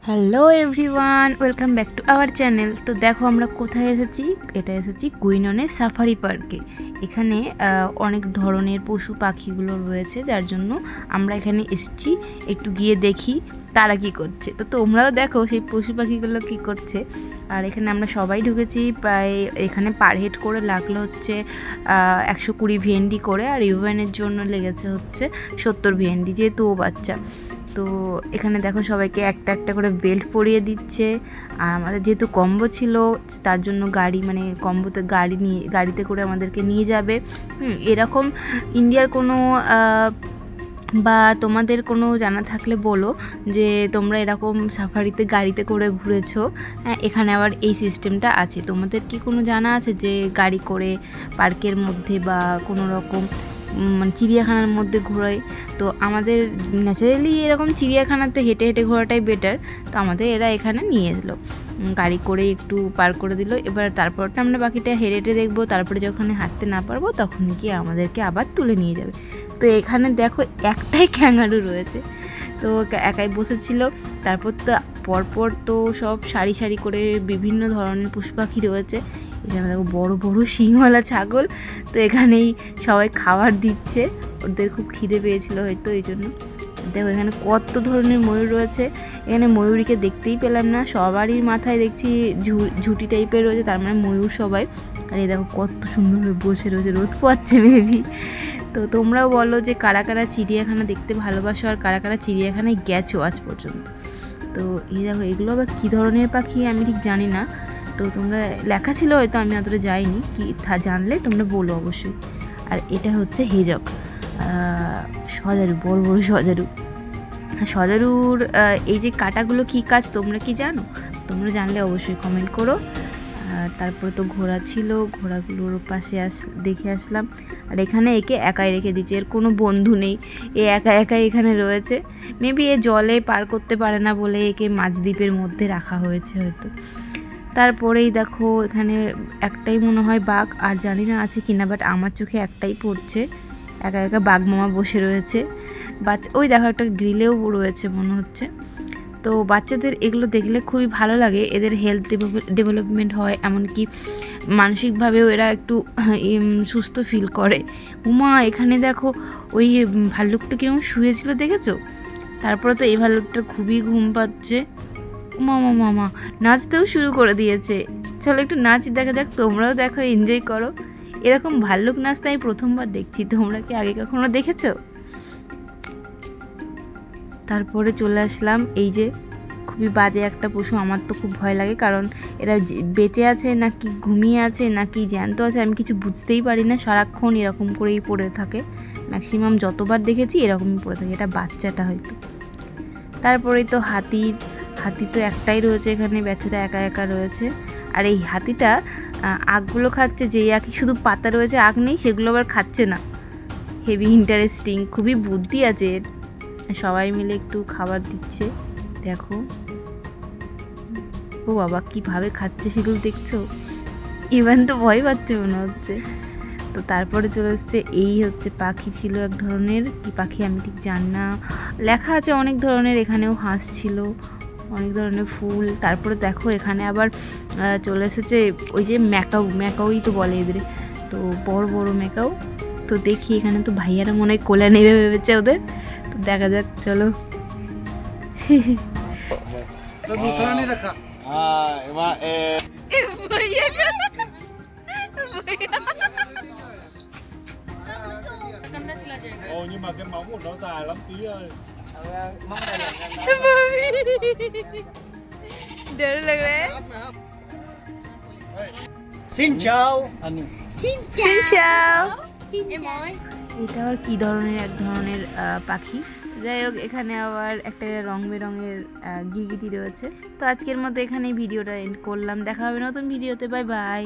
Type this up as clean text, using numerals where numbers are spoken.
Hello everyone, welcome back to our channel. তো দেখো আমরা কোথায় এসেছি। এটা এসেছি কুইননের সাফারি পার্কে। এখানে অনেক ধরনের পশু পাখিগুলো রয়েছে, যার জন্য আমরা এখানে এসেছি একটু গিয়ে দেখি তারা কি করছে। তো তোমরাও দেখো সেই পশু পাখিগুলো কি করছে। আর এখানে আমরা সবাই ঢুকেছি। প্রায় এখানে পার হেড করে লাগলো হচ্ছে 120 ভিএনডি করে, আর ইউভেনের জন্য লেগেছে হচ্ছে 70 ভিএনডি, যেহেতু ও বাচ্চা। তো এখানে দেখো সবাইকে একটা একটা করে বেল্ট পরিয়ে দিচ্ছে। আর আমাদের যেহেতু কম্বো ছিল, তার জন্য গাড়ি মানে কম্বোতে গাড়িতে করে আমাদেরকে নিয়ে যাবে। এরকম ইন্ডিয়ার কোনো বা তোমাদের কোনো জানা থাকলে বলো যে তোমরা এরকম সাফারিতে গাড়িতে করে ঘুরেছো। এখানে আবার এই সিস্টেমটা আছে। তোমাদের কি কোনো জানা আছে যে গাড়ি করে পার্কের মধ্যে বা কোনো রকম মানে চিড়িয়াখানার মধ্যে ঘোরায়? তো আমাদের ন্যাচারালি এরকম চিড়িয়াখানাতে হেঁটে হেঁটে ঘোরাটাই বেটার। তো আমাদের এরা এখানে নিয়ে এলো, গাড়ি করে একটু পার করে দিল। এবার তারপরটা আমরা বাকিটা হেঁটে হেঁটে দেখবো। তারপরে যখন হাঁটতে না পারবো তখন গিয়ে আমাদেরকে আবার তুলে নিয়ে যাবে। তো এখানে দেখো একটাই ক্যাঙ্গারু রয়েছে, তো একাই বসেছিল। তারপর তো পরপর তো সব সারি সারি করে বিভিন্ন ধরনের পশু পাখি রয়েছে। এখানে দেখো বড় বড় শিংওয়ালা ছাগল। তো এখানেই সবাই খাবার দিচ্ছে, ওদের খুব খিদে পেয়েছিল হয়তো এই জন্য। দেখো এখানে কত ধরনের ময়ূর রয়েছে। এখানে ময়ূরীকে দেখতেই পেলাম না, সবারই মাথায় দেখছি ঝুটি টাইপের রয়েছে, তার মানে ময়ূর সবাই। আর এই দেখো কত সুন্দর বসে রয়েছে, রোদ পোয়াচ্ছে মেবি। তো তোমরাও বলো যে কারা কারা চিড়িয়াখানা দেখতে ভালোবাসো আর কারা কারা চিড়িয়াখানায় গেছো আজ পর্যন্ত। তো এই দেখো এগুলো আবার কী ধরনের পাখি আমি ঠিক জানি না। তো তোমরা লেখা ছিল হয়তো, আমি অতটা যাইনি, কি জানলে তোমরা বলো অবশ্যই। আর এটা হচ্ছে হেজক, সজারু, বড় বড় সজারু। সজারুর এই যে কাটাগুলো কী কাজ তোমরা কি জানো? তোমরা জানলে অবশ্যই কমেন্ট করো। আর তারপরে তো ঘোড়া ছিল, ঘোড়াগুলোর পাশে দেখে আসলাম। আর এখানে একে একাই রেখে দিচ্ছে, এর কোনো বন্ধু নেই, এ একা একাই এখানে রয়েছে। মেবি এ জলে পার করতে পারে না বলে একে মাঝদ্বীপের মধ্যে রাখা হয়েছে হয়তো। তারপরেই দেখো এখানে একটাই মনে হয় বাঘ, আর জানি না আছে কিনা, বাট আমার চোখে একটাই পড়ছে। একা একা বাঘ মামা বসে রয়েছে। বাচ্চা ওই দেখো একটা গ্রিলেও রয়েছে মনে হচ্ছে। তো বাচ্চাদের এগুলো দেখলে খুবই ভালো লাগে, এদের হেলথ ডেভেলপমেন্ট হয়, এমনকি মানসিকভাবেও এরা একটু সুস্থ ফিল করে। উমা এখানে দেখো ওই ভাল্লুকটা কীরকম শুয়েছিল দেখেছো? তারপরে তো এই ভাল্লুকটা খুবই ঘুম পাচ্ছে। মামা মামা নাচতেও শুরু করে দিয়েছে। চলো একটু নাচ দেখা যাক, তোমরাও দেখো, এনজয় করো। এরকম ভাল্লুক নাচতে আমি প্রথমবার দেখছি, তোমরা কি আগে কখনো দেখেছো? তারপরে চলে আসলাম এই যে খুবই বাজে একটা পশু, আমার তো খুব ভয় লাগে, কারণ এরা বেঁচে আছে নাকি ঘুমিয়ে আছে নাকি জ্যান্ত আছে আমি কিছু বুঝতেই পারি না। সারাক্ষণ এরকম করেই পড়ে থাকে, ম্যাক্সিমাম যতবার দেখেছি এরকমই পড়ে থাকে। এটা বাচ্চাটা হয়তো। তারপরেই তো হাতি তো একটাই রয়েছে এখানে, বেচারা একা একা রয়েছে। আর এই হাতিটা আগগুলো খাচ্ছে, যেই আঁকি শুধু পাতা রয়েছে আগ নেই, সেগুলো আবার খাচ্ছে না। হেভি ইন্টারেস্টিং, খুবই বুদ্ধি আছে এর। সবাই মিলে একটু খাবার দিচ্ছে, দেখো। ও বাবা কীভাবে খাচ্ছে সেগুলো দেখছো? ইভেন তো ভয় পাচ্ছে মনে হচ্ছে। তো তারপরে চলে এসছে, এই হচ্ছে পাখি ছিল এক ধরনের, কি পাখি আমি ঠিক জানি না, লেখা আছে অনেক ধরনের। এখানেও হাঁস ছিল, অনেক ধরনের ফুল। তারপরে দেখো এখানে আবার চলে এসেছে ওই যে ম্যাকাউই তো বলে এদের, তো বড় বড় ম্যাকাউ। তো দেখি এখানে তো ভাইয়ারা মনে হয় কোলে নেবে ভেবেছে ওদের। তো দেখা যাক, চলো। Ồ nhưng mà cái móng của nó dài lắm tí ơi. डर लग रहा है। Xin chào. Xin chào. এটা আবার কি ধরনের এক ধরনের পাখি। যাই হোক এখানে আবার একটা রং বেরঙের গিরগিটি রয়েছে। তো আজকের মতো এখানেই ভিডিওটা এন্ড করলাম, দেখা হবে নতুন ভিডিওতে। Bye bye.